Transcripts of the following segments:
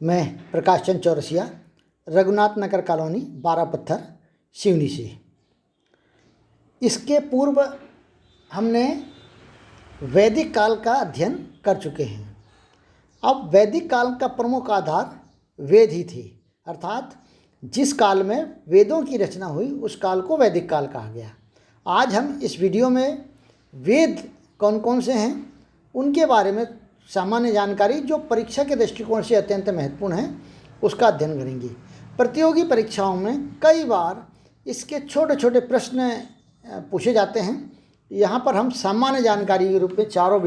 मैं प्रकाश चंद चौरसिया, रघुनाथ नगर कॉलोनी, 12 पत्थर, सिवनी से। इसके पूर्व हमने वैदिक काल का अध्ययन कर चुके हैं। अब वैदिक काल का प्रमुख आधार वेद ही थे, अर्थात जिस काल में वेदों की रचना हुई उस काल को वैदिक काल कहा गया। आज हम इस वीडियो में वेद कौन कौन से हैं उनके बारे में सामान्य जानकारी, जो परीक्षा के दृष्टिकोण से अत्यंत महत्वपूर्ण है, उसका अध्ययन करेंगे। प्रतियोगी परीक्षाओं में कई बार इसके छोटे छोटे प्रश्न पूछे जाते हैं। यहाँ पर हम सामान्य जानकारी के रूप में चारों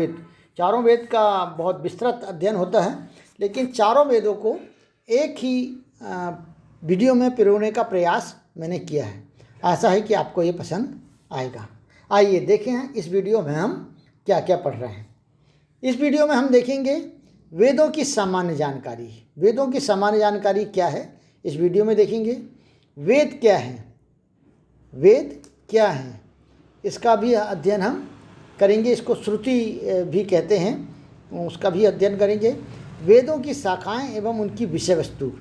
वेद का बहुत विस्तृत अध्ययन होता है, लेकिन चारों वेदों को एक ही वीडियो में पिरोने का प्रयास मैंने किया है। आशा है कि आपको ये पसंद आएगा। आइए देखें इस वीडियो में हम क्या क्या पढ़ रहे हैं। इस वीडियो में हम देखेंगे वेदों की सामान्य जानकारी। वेदों की सामान्य जानकारी क्या है, इस वीडियो में देखेंगे। वेद क्या है, वेद क्या है, इसका भी अध्ययन हम करेंगे। इसको श्रुति भी कहते हैं, उसका भी अध्ययन करेंगे। वेदों की शाखाएं एवं उनकी विषय वस्तु,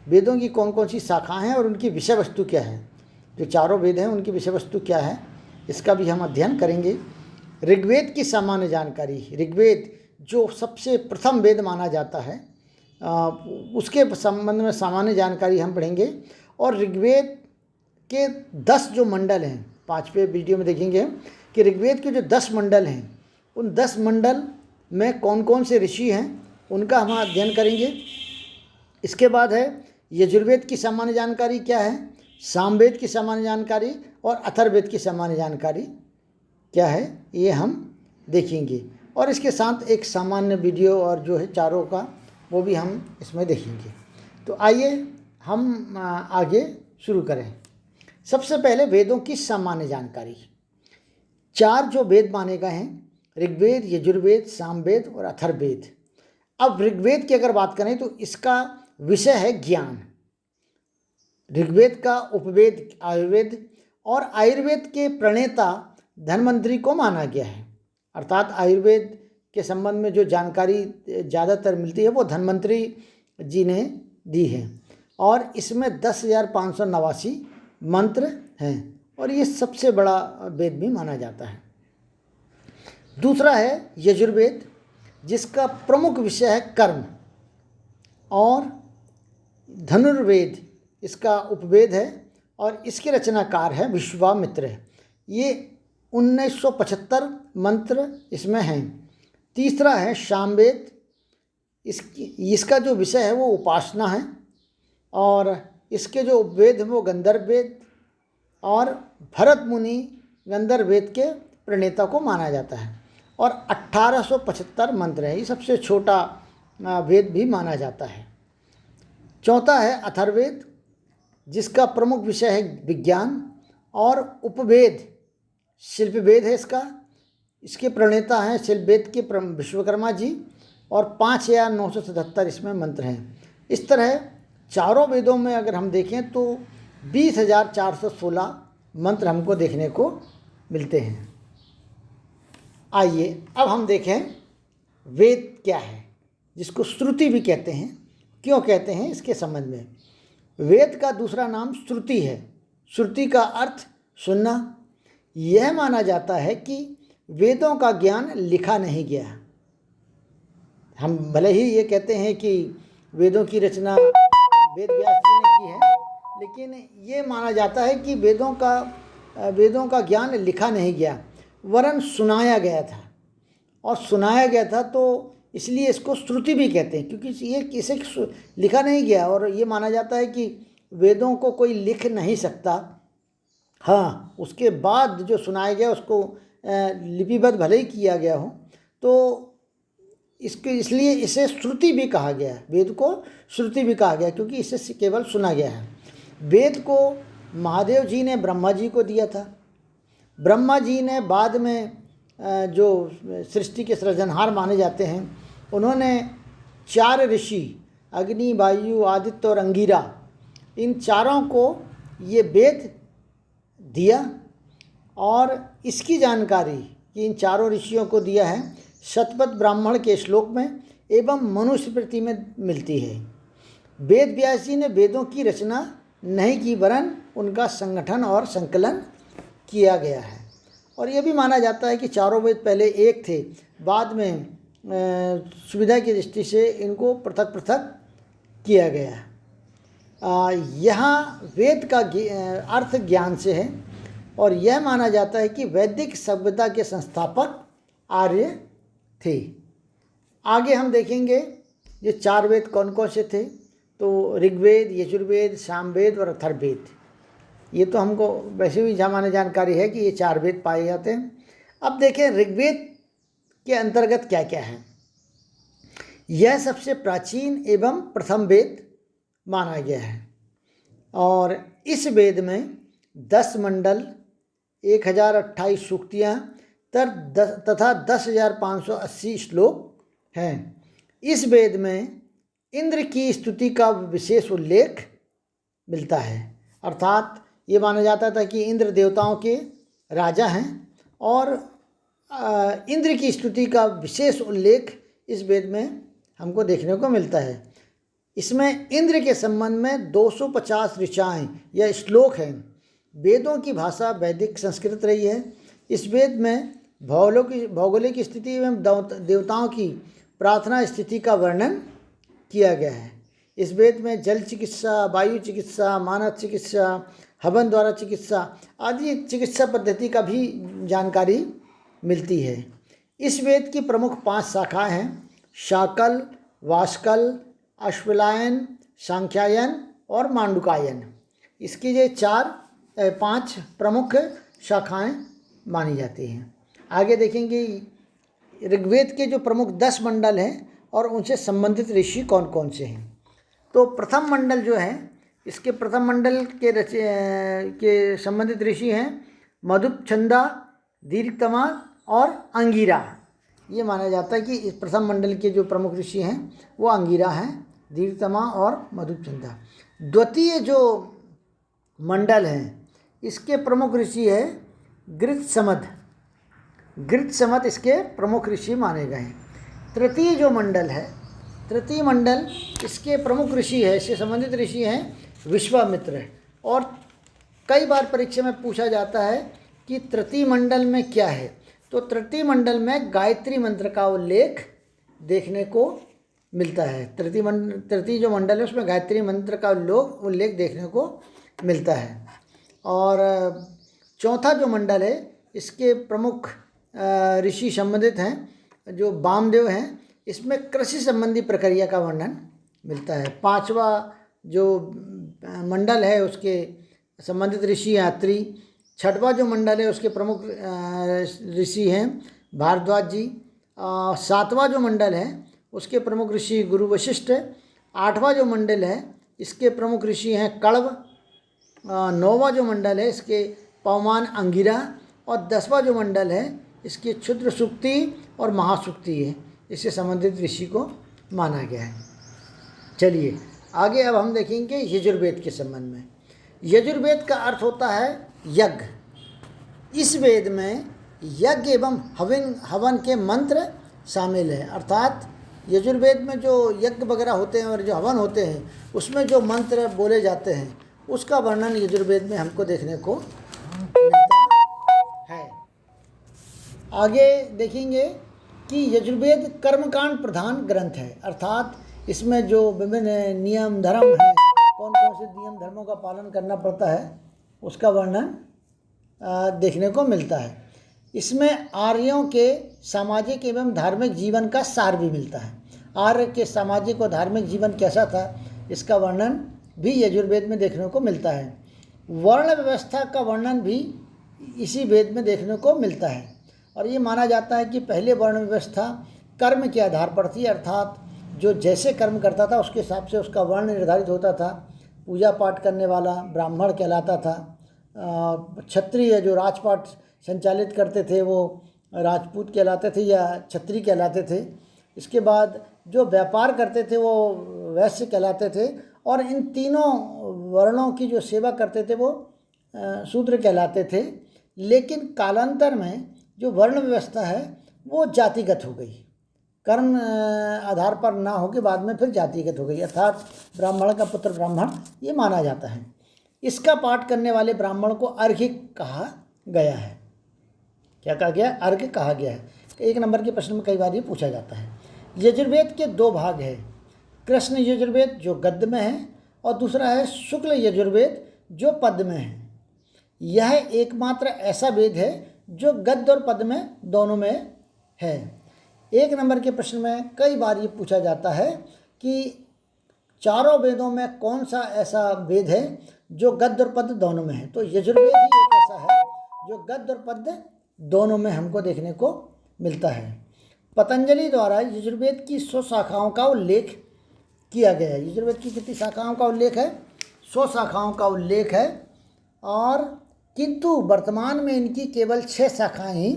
वेदों की कौन कौन सी शाखाएं हैं और उनकी विषय वस्तु क्या है, जो चारों वेद हैं उनकी विषय वस्तु क्या है, इसका भी हम अध्ययन करेंगे। ऋग्वेद की सामान्य जानकारी, ऋग्वेद जो सबसे प्रथम वेद माना जाता है, उसके संबंध में सामान्य जानकारी हम पढ़ेंगे। और ऋग्वेद के 10 जो मंडल हैं, 5वें वीडियो में देखेंगे कि ऋग्वेद के जो 10 मंडल हैं, उन 10 मंडल में कौन कौन से ऋषि हैं उनका हम अध्ययन करेंगे। इसके बाद है यजुर्वेद की सामान्य जानकारी क्या है, सामवेद की सामान्य जानकारी और अथर्ववेद की सामान्य जानकारी क्या है, ये हम देखेंगे। और इसके साथ एक सामान्य वीडियो और जो है चारों का, वो भी हम इसमें देखेंगे। तो आइए हम आगे शुरू करें। सबसे पहले वेदों की सामान्य जानकारी। 4 जो वेद माने गए हैं, ऋग्वेद, यजुर्वेद, सामवेद और अथर्ववेद। अब ऋग्वेद की अगर बात करें तो इसका विषय है ज्ञान। ऋग्वेद का उपवेद आयुर्वेद, और आयुर्वेद के प्रणेता धन्वंतरि को माना गया है। अर्थात आयुर्वेद के संबंध में जो जानकारी ज़्यादातर मिलती है वो धन्वंतरि जी ने दी है, और इसमें 10,589 मंत्र हैं, और ये सबसे बड़ा वेद भी माना जाता है। दूसरा है यजुर्वेद, जिसका प्रमुख विषय है कर्म, और धनुर्वेद इसका उपवेद है, और इसके रचनाकार है विश्वामित्र। ये 1975 मंत्र इसमें हैं। तीसरा है सामवेद, इसका जो विषय है वो उपासना है, और इसके जो उपवेद हैं वो गंधर्व वेद, और भरत मुनि गंधर्व वेद के प्रणेता को माना जाता है, और 1875 मंत्र है। ये सबसे छोटा वेद भी माना जाता है। चौथा है अथर्ववेद, जिसका प्रमुख विषय है विज्ञान, और उपवेद शिल्पवेद है इसके प्रणेता हैं शिल्पवेद के विश्वकर्मा जी, और 5,977 इसमें मंत्र हैं। इस तरह चारों वेदों में अगर हम देखें तो 20,416 मंत्र हमको देखने को मिलते हैं। आइए अब हम देखें वेद क्या है, जिसको श्रुति भी कहते हैं। क्यों कहते हैं इसके संबंध में। वेद का दूसरा नाम श्रुति है। श्रुति का अर्थ सुनना। यह माना जाता है कि वेदों का ज्ञान लिखा नहीं गया। हम भले ही ये कहते हैं कि वेदों की रचना वेद व्यास जी ने की है, लेकिन ये माना जाता है कि वेदों का ज्ञान लिखा नहीं गया, वरन सुनाया गया था। और सुनाया गया था तो इसलिए इसको श्रुति भी कहते हैं, क्योंकि ये इसे लिखा नहीं गया, और ये माना जाता है कि वेदों को कोई लिख नहीं सकता। हाँ, उसके बाद जो सुनाया गया उसको लिपिबद्ध भले ही किया गया हो, तो इसलिए इसे श्रुति भी कहा गया है। वेद को श्रुति भी कहा गया क्योंकि इसे केवल सुना गया है। वेद को महादेव जी ने ब्रह्मा जी को दिया था। ब्रह्मा जी ने बाद में जो सृष्टि के सृजनहार माने जाते हैं, उन्होंने 4 ऋषि अग्नि, वायु, आदित्य और अंगिरा, इन चारों को ये वेद दिया, और इसकी जानकारी इन चारों ऋषियों को दिया है शतपथ ब्राह्मण के श्लोक में एवं मनुस्मृति में मिलती है। वेद व्यास जी ने वेदों की रचना नहीं की, वरन उनका संगठन और संकलन किया गया है। और यह भी माना जाता है कि चारों वेद पहले एक थे, बाद में सुविधा की दृष्टि से इनको पृथक पृथक किया गया। यहाँ वेद का अर्थ ज्ञान से है, और यह माना जाता है कि वैदिक सभ्यता के संस्थापक आर्य थे। आगे हम देखेंगे ये चार वेद कौन कौन से थे। तो ऋग्वेद, यजुर्वेद, सामवेद और अथर्ववेद, ये तो हमको वैसे भी सामान्य जानकारी है कि ये चार वेद पाए जाते हैं। अब देखें ऋग्वेद के अंतर्गत क्या क्या है। यह सबसे प्राचीन एवं प्रथम वेद माना गया है, और इस वेद में 10 मंडल, 1028 सूक्तियाँ तथा 10,580 श्लोक हैं। इस वेद में इंद्र की स्तुति का विशेष उल्लेख मिलता है, अर्थात ये माना जाता था कि इंद्र देवताओं के राजा हैं, और इंद्र की स्तुति का विशेष उल्लेख इस वेद में हमको देखने को मिलता है। इसमें इंद्र के संबंध में 250 ऋचाएँ या श्लोक हैं। वेदों की भाषा वैदिक संस्कृत रही है। इस वेद में भौगोलिक स्थिति एवं देवताओं की प्रार्थना स्थिति का वर्णन किया गया है। इस वेद में जल चिकित्सा, वायु चिकित्सा, मानव चिकित्सा, हवन द्वारा चिकित्सा आदि चिकित्सा पद्धति का भी जानकारी मिलती है। इस वेद की प्रमुख 5 शाखाएं हैं: शाकल, वाष्कल, अश्वलायन, सांख्यायन और मांडुकायन। इसकी ये 5 प्रमुख शाखाएं मानी जाती हैं। आगे देखेंगे ऋग्वेद के जो प्रमुख 10 मंडल हैं और उनसे संबंधित ऋषि कौन कौन से हैं। तो प्रथम मंडल जो है, इसके प्रथम मंडल के संबंधित ऋषि हैं मधुपछंदा, दीर्घतमा और अंगिरा। ये माना जाता है कि इस प्रथम मंडल के जो प्रमुख ऋषि हैं वो अंगिरा हैं, दीर्घतमा और मधुपछंदा। द्वितीय जो मंडल है इसके प्रमुख ऋषि है गृत्समद। गृत्समद इसके प्रमुख ऋषि माने गए हैं। तृतीय जो मंडल है, तृतीय मंडल इसके प्रमुख ऋषि है, इससे संबंधित ऋषि हैं विश्वामित्र। और कई बार परीक्षा में पूछा जाता है कि तृतीय मंडल में क्या है। तो तृतीय मंडल में गायत्री मंत्र का उल्लेख देखने को मिलता है। तृतीय जो मंडल है उसमें गायत्री मंत्र का उल्लेख देखने को मिलता है। और चौथा जो मंडल है इसके प्रमुख ऋषि संबंधित हैं जो वामदेव हैं। इसमें कृषि संबंधी प्रक्रिया का वर्णन मिलता है। पांचवा जो मंडल है उसके संबंधित ऋषि हैं अत्रि। छठवां जो मंडल है उसके प्रमुख ऋषि हैं भारद्वाज जी। सातवां जो मंडल है उसके प्रमुख ऋषि गुरु वशिष्ठ। आठवां जो मंडल है इसके प्रमुख ऋषि हैं कण्व। नौवां जो मंडल है इसके पवमान अंगिरा। और 10वां जो मंडल है इसकी क्षुद्र सूक्ति और महासूक्ति है, इससे संबंधित ऋषि को माना गया है। चलिए आगे अब हम देखेंगे यजुर्वेद के संबंध में। यजुर्वेद का अर्थ होता है यज्ञ। इस वेद में यज्ञ एवं हवन के मंत्र शामिल है, अर्थात यजुर्वेद में जो यज्ञ वगैरह होते हैं और जो हवन होते हैं उसमें जो मंत्र बोले जाते हैं उसका वर्णन यजुर्वेद में हमको देखने को मिलता है। आगे देखेंगे कि यजुर्वेद कर्मकांड प्रधान ग्रंथ है, अर्थात इसमें जो विभिन्न नियम धर्म हैं, कौन कौन से नियम धर्मों का पालन करना पड़ता है उसका वर्णन देखने को मिलता है। इसमें आर्यों के सामाजिक एवं धार्मिक जीवन का सार भी मिलता है। आर्य के सामाजिक और धार्मिक जीवन कैसा था इसका वर्णन भी यजुर्वेद में देखने को मिलता है। वर्ण व्यवस्था का वर्णन भी इसी वेद में देखने को मिलता है। और ये माना जाता है कि पहले वर्ण व्यवस्था कर्म के आधार पर थी, अर्थात जो जैसे कर्म करता था उसके हिसाब से उसका वर्ण निर्धारित होता था। पूजा पाठ करने वाला ब्राह्मण कहलाता था। क्षत्रिय जो राजपाट संचालित करते थे वो राजपूत कहलाते थे या क्षत्रिय कहलाते थे। इसके बाद जो व्यापार करते थे वो वैश्य कहलाते थे। और इन तीनों वर्णों की जो सेवा करते थे वो शूद्र कहलाते थे। लेकिन कालांतर में जो वर्ण व्यवस्था है वो जातिगत हो गई। कर्ण आधार पर ना होकर बाद में फिर जातिगत हो गई, अर्थात ब्राह्मण का पुत्र ब्राह्मण ये माना जाता है। इसका पाठ करने वाले ब्राह्मण को अर्घ्य कहा गया है। क्या कहा गया? अर्घ्य कहा गया है। 1 नंबर के प्रश्न में कई बार ये पूछा जाता है। यजुर्वेद के 2 भाग हैं, कृष्ण यजुर्वेद जो गद्य में है और दूसरा है शुक्ल यजुर्वेद जो पद्य में है। यह एकमात्र ऐसा वेद है जो गद्य और पद्य में दोनों में है। 1 नंबर के प्रश्न में कई बार ये पूछा जाता है कि चारों वेदों में कौन सा ऐसा वेद है जो गद्य और पद्य दोनों में है। तो यजुर्वेद ही एक ऐसा है जो गद्य और पद्य दोनों में हमको देखने को मिलता है। पतंजलि द्वारा यजुर्वेद की 100 शाखाओं का उल्लेख किया गया है। यजुर्वेद की कितनी शाखाओं का उल्लेख है? 100 शाखाओं का उल्लेख है, और किंतु वर्तमान में इनकी केवल 6 शाखाएं ही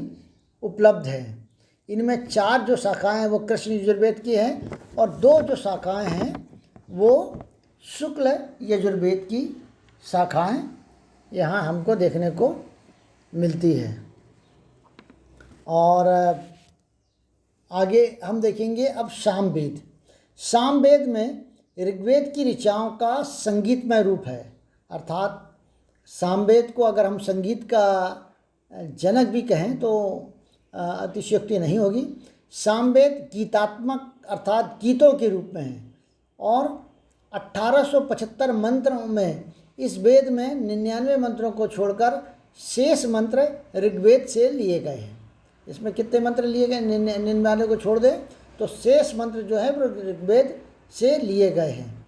उपलब्ध हैं। इनमें 4 जो शाखाएं हैं वो कृष्ण यजुर्वेद की हैं, और 2 जो शाखाएं हैं वो शुक्ल यजुर्वेद की शाखाएं यहाँ हमको देखने को मिलती है। और आगे हम देखेंगे अब सामवेद। सामवेद में ऋग्वेद की ऋचाओं का संगीतमय रूप है, अर्थात सामवेद को अगर हम संगीत का जनक भी कहें तो अतिशयोक्ति नहीं होगी। सामवेद गीतात्मक अर्थात गीतों के रूप में है, और 1875 मंत्रों में इस वेद में 99 मंत्रों को छोड़कर शेष मंत्र ऋग्वेद से लिए गए हैं। इसमें कितने मंत्र लिए गए? 99 को छोड़ दें तो शेष मंत्र जो है वो ऋग्वेद से लिए गए हैं,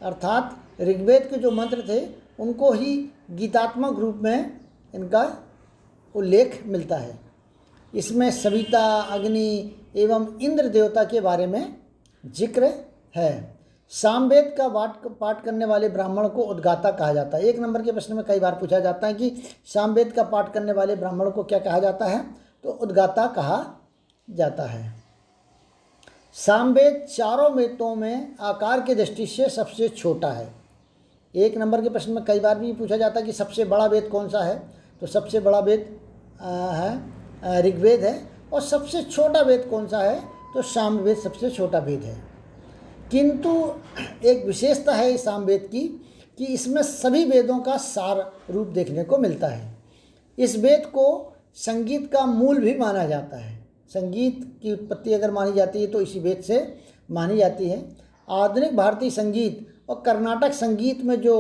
अर्थात ऋग्वेद के जो मंत्र थे उनको ही गीतात्मक रूप में इनका उल्लेख मिलता है। इसमें सविता, अग्नि एवं इंद्र देवता के बारे में जिक्र है। सामवेद का पाठ करने वाले ब्राह्मण को उद्गाता कहा जाता है। 1 नंबर के प्रश्न में कई बार पूछा जाता है कि सामवेद का पाठ करने वाले ब्राह्मण को क्या कहा जाता है? तो उद्गाता कहा जाता है। सामवेद चारों वेदों में आकार की दृष्टि से सबसे छोटा है। 1 नंबर के प्रश्न में कई बार भी पूछा जाता है कि सबसे बड़ा वेद कौन सा है? तो सबसे बड़ा वेद है ऋग्वेद है, और सबसे छोटा वेद कौन सा है? तो सामवेद सबसे छोटा वेद है। किंतु एक विशेषता है इस सामवेद की कि इसमें सभी वेदों का सार रूप देखने को मिलता है। इस वेद को संगीत का मूल भी माना जाता है। संगीत की उत्पत्ति अगर मानी जाती है तो इसी वेद से मानी जाती है। आधुनिक भारतीय संगीत और कर्नाटक संगीत में जो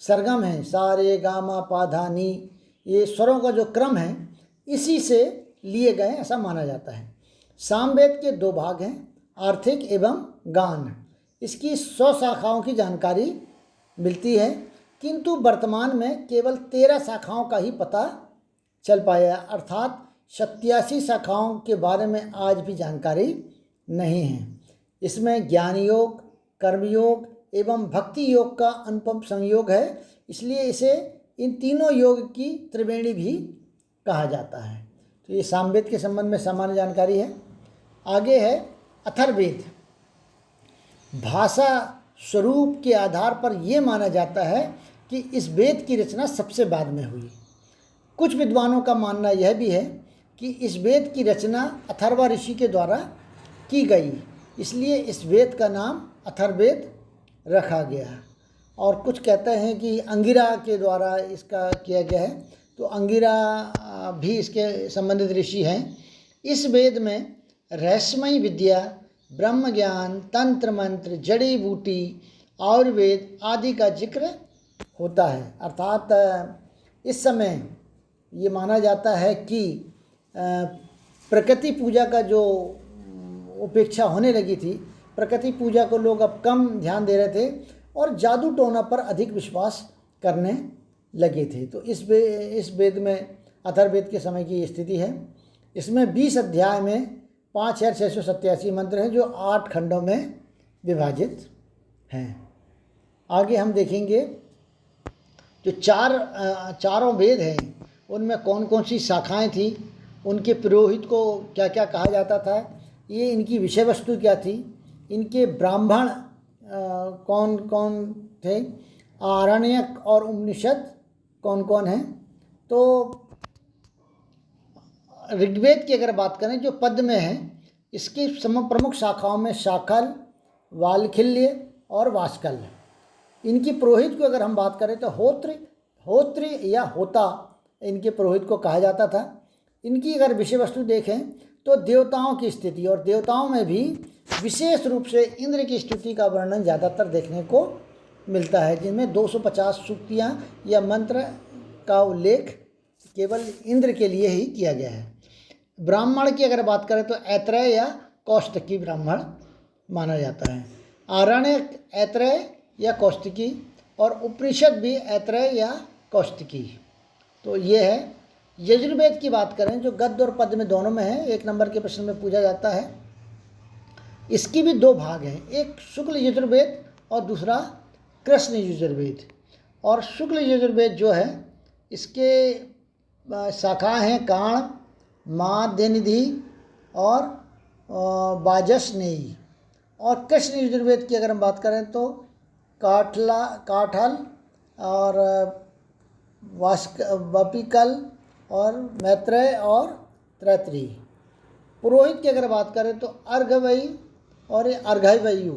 सरगम है, सा रे गा मा पा धा नी, ये स्वरों का जो क्रम है इसी से लिए गए ऐसा माना जाता है। सामवेद के 2 भाग हैं, आर्थिक एवं गान। इसकी 100 शाखाओं की जानकारी मिलती है, किंतु वर्तमान में केवल 13 शाखाओं का ही पता चल पाया, अर्थात 87 शाखाओं के बारे में आज भी जानकारी नहीं है। इसमें ज्ञान योग, कर्मयोग एवं भक्ति योग का अनुपम संयोग है, इसलिए इसे इन तीनों योग की त्रिवेणी भी कहा जाता है। तो ये सामवेद के संबंध में सामान्य जानकारी है। आगे है अथर्ववेद। भाषा स्वरूप के आधार पर यह माना जाता है कि इस वेद की रचना सबसे बाद में हुई। कुछ विद्वानों का मानना यह भी है कि इस वेद की रचना अथर्वा ऋषि के द्वारा की गई, इसलिए इस वेद का नाम अथर्ववेद रखा गया। और कुछ कहते हैं कि अंगिरा के द्वारा इसका किया गया है, तो अंगिरा भी इसके संबंधित ऋषि हैं। इस वेद में रहस्यमयी विद्या, ब्रह्म ज्ञान, तंत्र मंत्र, जड़ी बूटी, आयुर्वेद आदि का जिक्र होता है। अर्थात इस समय ये माना जाता है कि प्रकृति पूजा का जो उपेक्षा होने लगी थी, प्रकृति पूजा को लोग अब कम ध्यान दे रहे थे और जादू टोना पर अधिक विश्वास करने लगे थे। तो इस वेद में अथर्ववेद के समय की स्थिति है। इसमें 20 अध्याय में 5687 मंत्र हैं जो 8 खंडों में विभाजित हैं। आगे हम देखेंगे जो चारों वेद हैं उनमें कौन कौन सी शाखाएं थी, उनके पुरोहित को क्या क्या कहा जाता था, ये इनकी विषय वस्तु क्या थी, इनके ब्राह्मण कौन कौन थे, आरण्यक और उपनिषद कौन कौन हैं। तो ऋग्वेद की अगर बात करें जो पद में है इसकी प्रमुख शाखाओं में शाकल, वालखिल्य और वाष्कल। इनकी पुरोहित को अगर हम बात करें तो होत्र या होता इनके पुरोहित को कहा जाता था। इनकी अगर विषय वस्तु देखें तो देवताओं की स्थिति, और देवताओं में भी विशेष रूप से इंद्र की स्तुति का वर्णन ज़्यादातर देखने को मिलता है, जिनमें 250 सूक्तियाँ या मंत्र का उल्लेख केवल इंद्र के लिए ही किया गया है। ब्राह्मण की अगर बात करें तो ऐत्रेय या कौशिकी ब्राह्मण माना जाता है। आरण्यक ऐत्रेय या कौशिकी और उपनिषद भी ऐत्रेय या कौशिकी। तो ये है। यजुर्वेद की बात करें जो गद्य और पद्य में दोनों में है, 1 नंबर के प्रश्न में पूछा जाता है। इसकी भी 2 भाग हैं, एक शुक्ल यजुर्वेद और दूसरा कृष्ण यजुर्वेद। और शुक्ल यजुर्वेद जो है इसके शाखाएँ हैं काण, माध्यनिधि और वाजसनेयी। और कृष्ण यजुर्वेद की अगर हम बात करें तो काठल और वपिकल और मैत्रेय और तैत्तिरीय। पुरोहित की अगर बात करें तो अर्घवयी और अर्घवयु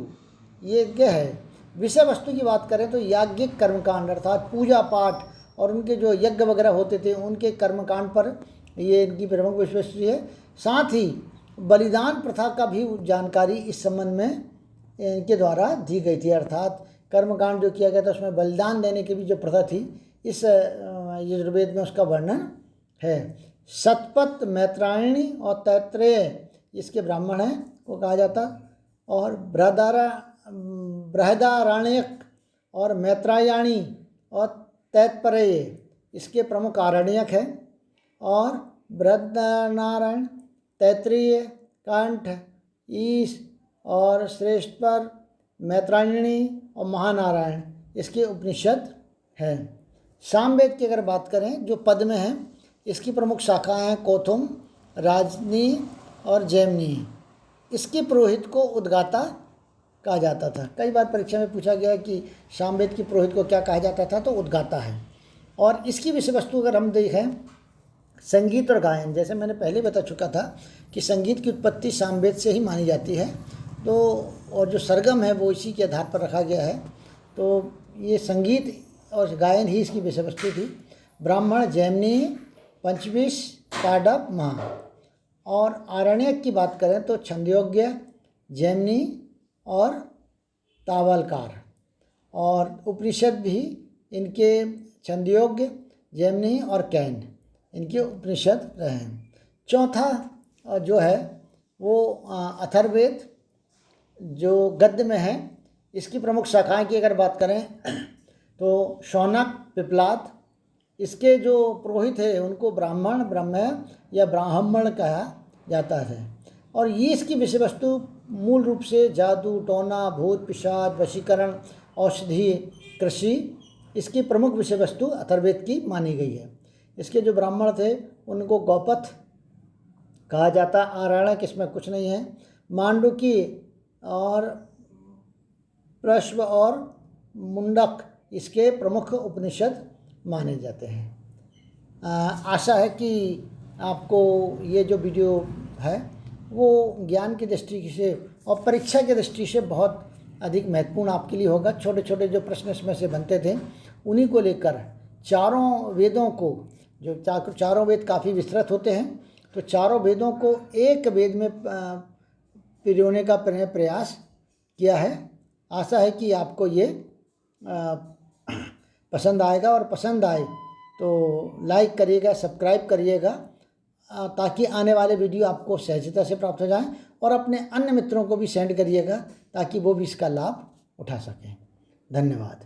ये यज्ञ है। विषय वस्तु की बात करें तो याज्ञिक कर्मकांड अर्थात पूजा पाठ और उनके जो यज्ञ वगैरह होते थे उनके कर्मकांड पर ये इनकी प्रमुख विषय वस्तु है। साथ ही बलिदान प्रथा का भी जानकारी इस संबंध में इनके द्वारा दी गई थी, अर्थात कर्मकांड जो किया गया था उसमें बलिदान देने की भी जो प्रथा थी इस यजुर्वेद में उसका वर्णन है। शतपथ, मैत्रायणी और तैत्रेय इसके ब्राह्मण हैं को कहा जाता। और बृहदारण्यक और मैत्रायणी और तैत्परेय इसके प्रमुख आरण्यक हैं। और बृहदारण्य, तैत्तिरीय, कंठ, ईश और श्रेष्ठपर, मैत्रायणी और महानारायण इसके उपनिषद हैं। सामवेद की अगर बात करें जो पद में है इसकी प्रमुख शाखाएं हैं कौथुम, राजनी और जैमिनी। इसके पुरोहित को उद्गाता कहा जाता था। कई बार परीक्षा में पूछा गया है कि सामवेद की पुरोहित को क्या कहा जाता था, तो उद्गाता है। और इसकी विषय वस्तु अगर हम देखें संगीत और गायन, जैसे मैंने पहले बता चुका था कि संगीत की उत्पत्ति सामवेद से ही मानी जाती है। तो और जो सरगम है वो इसी के आधार पर रखा गया है। तो ये संगीत और गायन ही इसकी विषय वस्तु थी। ब्राह्मण, जैमिनी, पंचविश, ताडव, महा। और आरण्यक की बात करें तो छंदोग्य, जैमिनी और तावलकार। और उपनिषद भी इनके छंदोग्य, जैमिनी और कैन इनके उपनिषद रहे हैं। चौथा जो है वो अथर्ववेद जो गद्य में है। इसकी प्रमुख शाखाएं की अगर बात करें तो शौनक, पिप्लाद। इसके जो पुरोहित है उनको ब्राह्मण, ब्रह्म या ब्राह्मण कहा जाता है। और ये इसकी विषय वस्तु मूल रूप से जादू, टोना, भूत, पिशाच, वशीकरण, औषधि, कृषि इसकी प्रमुख विषय वस्तु अथर्ववेद की मानी गई है। इसके जो ब्राह्मण थे उनको गौपथ कहा जाता। आरण्यक इसमें कुछ नहीं है। मांडुकी और प्रश्व और मुंडक इसके प्रमुख उपनिषद माने जाते हैं। आशा है कि आपको ये जो वीडियो है वो ज्ञान की दृष्टि से और परीक्षा की दृष्टि से बहुत अधिक महत्वपूर्ण आपके लिए होगा। छोटे छोटे जो प्रश्न इसमें से बनते थे उन्हीं को लेकर चारों वेदों को, जो चारों वेद काफ़ी विस्तृत होते हैं, तो चारों वेदों को एक वेद में पिरोने का प्रयास किया है। आशा है कि आपको ये पसंद आएगा, और पसंद आए तो लाइक करिएगा, सब्सक्राइब करिएगा, ताकि आने वाले वीडियो आपको सहजता से प्राप्त हो जाएं। और अपने अन्य मित्रों को भी सेंड करिएगा ताकि वो भी इसका लाभ उठा सकें। धन्यवाद।